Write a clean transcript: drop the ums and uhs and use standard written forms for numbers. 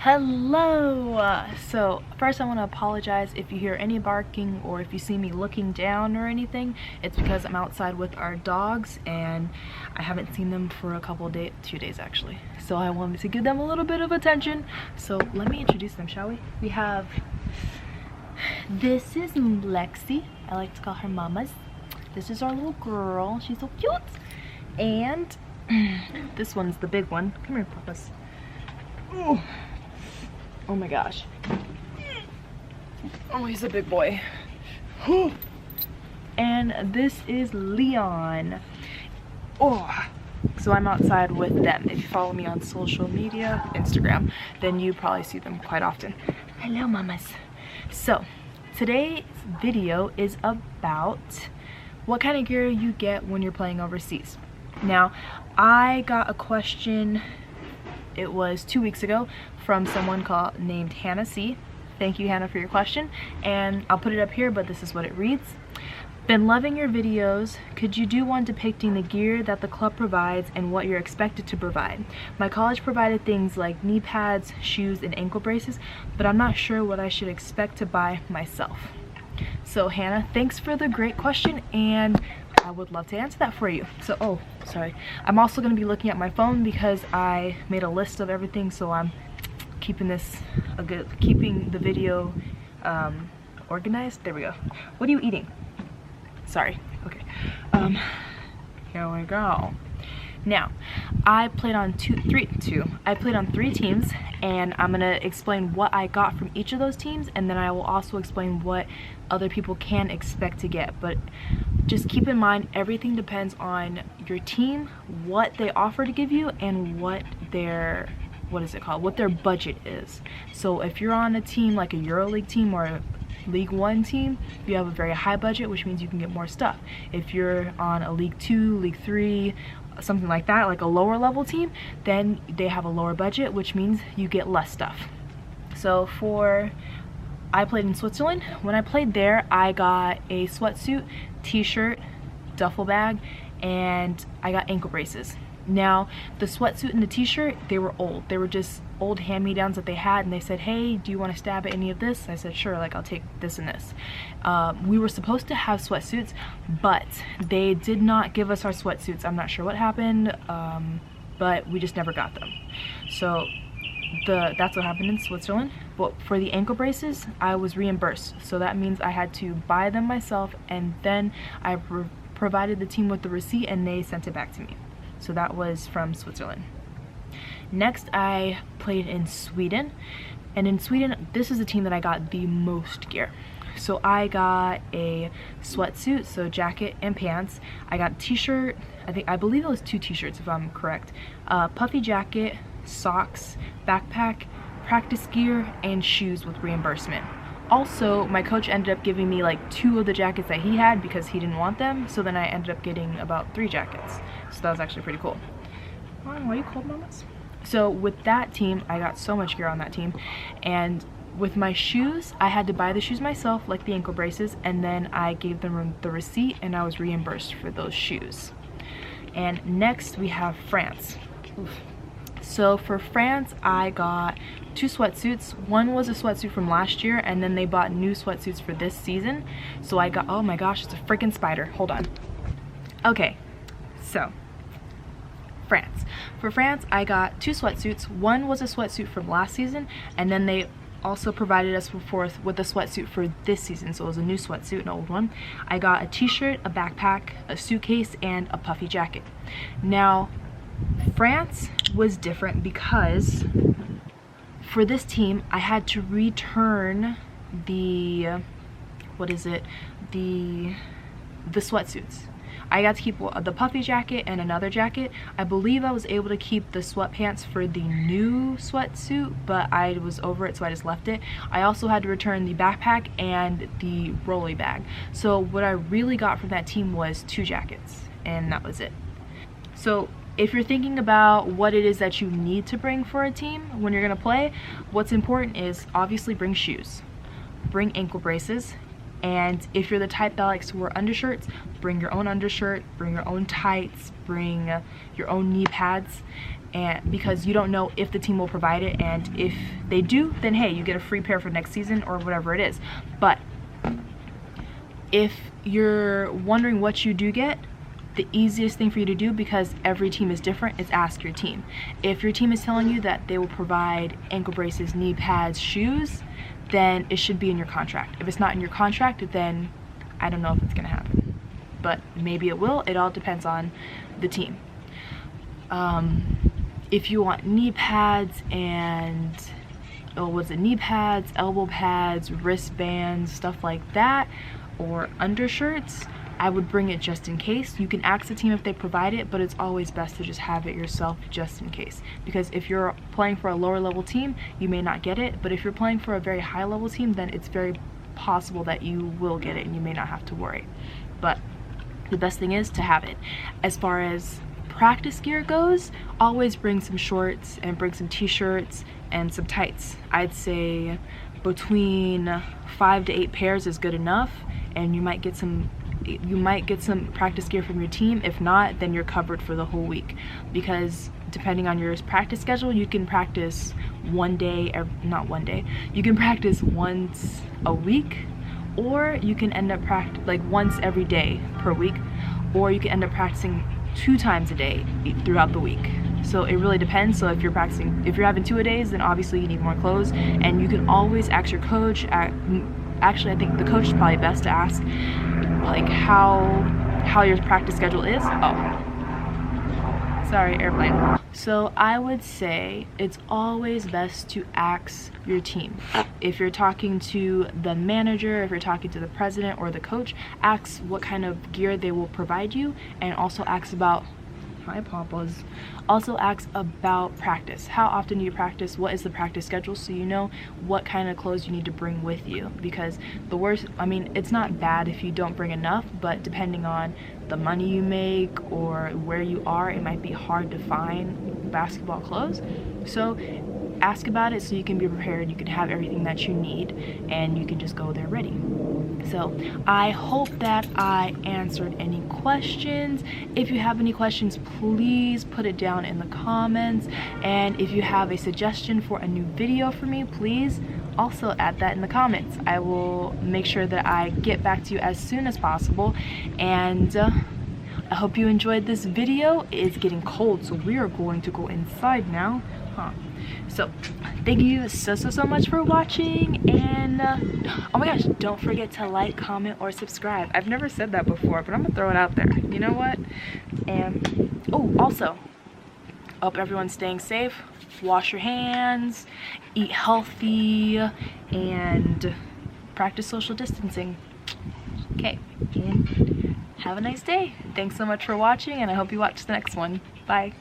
Hello! So first I want to apologize if you hear any barking or if you see me looking down or anything. It's because I'm outside with our dogs and I haven't seen them for a couple days, 2 days actually. So I wanted to give them a little bit of attention. So let me introduce them, shall we? We have, this is Lexi. I like to call her Mamas. This is our little girl. She's so cute. And this one's the big one. Come here, Papas. Ooh. Oh my gosh. Oh, he's a big boy. Whew. And this is Leon. Oh, so I'm outside with them. If you follow me on social media, Instagram, then you probably see them quite often. Hello, mamas. So today's video is about what kind of gear you get when you're playing overseas. Now, I got a question, it was 2 weeks ago, from someone named Hannah C. Thank you, Hannah, for your question, and I'll put it up here, but this is what it reads. Been loving your videos. Could you do one depicting the gear that the club provides and what you're expected to provide? My college provided things like knee pads, shoes, and ankle braces, but I'm not sure what I should expect to buy myself. So Hannah, thanks for the great question, and I would love to answer that for you. So, oh, sorry. I'm also going to be looking at my phone because I made a list of everything, so I'm keeping the video organized. There we go. What are you eating? Sorry. Okay. Here we go. Now, I played on three teams, and I'm gonna explain what I got from each of those teams, and then I will also explain what other people can expect to get. But just keep in mind, everything depends on your team, what they offer to give you, and what their budget is. So if you're on a team like a EuroLeague team or a League 1 team, you have a very high budget, which means you can get more stuff. If you're on a League 2, League 3, something like that, like a lower level team, then they have a lower budget, which means you get less stuff. So I played in Switzerland. When I played there, I got a sweatsuit, t-shirt, duffel bag, and I got ankle braces. Now, the sweatsuit and the t-shirt, they were old. They were just old hand-me-downs that they had, and they said, hey, do you want to stab at any of this? I said, sure, like I'll take this and this. We were supposed to have sweatsuits, but they did not give us our sweatsuits. I'm not sure what happened, but we just never got them. So that's what happened in Switzerland. But for the ankle braces, I was reimbursed. So that means I had to buy them myself, and then I provided the team with the receipt, and they sent it back to me. So that was from Switzerland. Next, I played in Sweden, and in Sweden, this is the team that I got the most gear. So I got a sweatsuit, so jacket and pants. I got a t-shirt, I believe it was 2 t-shirts if I'm correct. Puffy jacket, socks, backpack, practice gear, and shoes with reimbursement. Also, my coach ended up giving me like 2 of the jackets that he had because he didn't want them, so then I ended up getting about 3 jackets. So that was actually pretty cool. Oh, why are you cold, mamas? So with that team, I got so much gear on that team, and with my shoes, I had to buy the shoes myself, like the ankle braces, and then I gave them the receipt and I was reimbursed for those shoes. And next we have France. Oof. So for France, I got 2 sweatsuits. One was a sweatsuit from last year, and then they bought new sweatsuits for this season. So I got, oh my gosh, it's a freaking spider. Hold on. Okay, so France. For France, I got 2 sweatsuits. One was a sweatsuit from last season, and then they also provided us with a sweatsuit for this season, so it was a new sweatsuit, an old one. I got a t-shirt, a backpack, a suitcase, and a puffy jacket. Now, France was different because for this team, I had to return the sweatsuits. I got to keep the puffy jacket and another jacket. I believe I was able to keep the sweatpants for the new sweatsuit, but I was over it, so I just left it. I also had to return the backpack and the rolly bag. So what I really got from that team was 2 jackets, and that was it. So if you're thinking about what it is that you need to bring for a team when you're gonna play, what's important is obviously bring shoes, bring ankle braces, and if you're the type that likes to wear undershirts, bring your own undershirt, bring your own tights, bring your own knee pads, and because you don't know if the team will provide it, and if they do, then hey, you get a free pair for next season or whatever it is. But if you're wondering what you do get, the easiest thing for you to do, because every team is different, is ask your team. If your team is telling you that they will provide ankle braces, knee pads, shoes, then it should be in your contract. If it's not in your contract, then I don't know if it's gonna happen, but maybe it will. It all depends on the team. If you want knee pads and knee pads, elbow pads, wristbands, stuff like that, or undershirts, I would bring it just in case. You can ask the team if they provide it, but it's always best to just have it yourself just in case. Because if you're playing for a lower level team, you may not get it, but if you're playing for a very high level team, then it's very possible that you will get it and you may not have to worry. But the best thing is to have it. As far as practice gear goes, always bring some shorts and bring some t-shirts and some tights. I'd say between 5 to 8 pairs is good enough, and you might get some practice gear from your team. If not, then you're covered for the whole week, because depending on your practice schedule, you can practice you can practice once a week, or you can end up once every day per week, or you can end up practicing 2 times a day throughout the week. So it really depends. So if you're having 2-a-days, then obviously you need more clothes, and you can always ask your coach. Actually, I think the coach is probably best to ask, like, how your practice schedule is. Oh, sorry, airplane. So I would say it's always best to ask your team. If you're talking to the manager, if you're talking to the president or the coach, ask what kind of gear they will provide you, and also ask about Also ask about practice. How often do you practice? What is the practice schedule? So you know what kind of clothes you need to bring with you. Because it's not bad if you don't bring enough, but depending on the money you make or where you are, it might be hard to find basketball clothes. So ask about it so you can be prepared, you can have everything that you need, and you can just go there ready. So I hope that I answered any questions. If you have any questions, please put it down in the comments, and if you have a suggestion for a new video for me, please also add that in the comments. I will make sure that I get back to you as soon as possible, and I hope you enjoyed this video. It's getting cold, so we are going to go inside now. So thank you so much for watching, and oh my gosh, don't forget to like, comment, or subscribe. I've never said that before, but I'm gonna throw it out there. You know what? And also, hope everyone's staying safe. Wash your hands, eat healthy, and practice social distancing. Okay, and have a nice day. Thanks so much for watching, and I hope you watch the next one. Bye.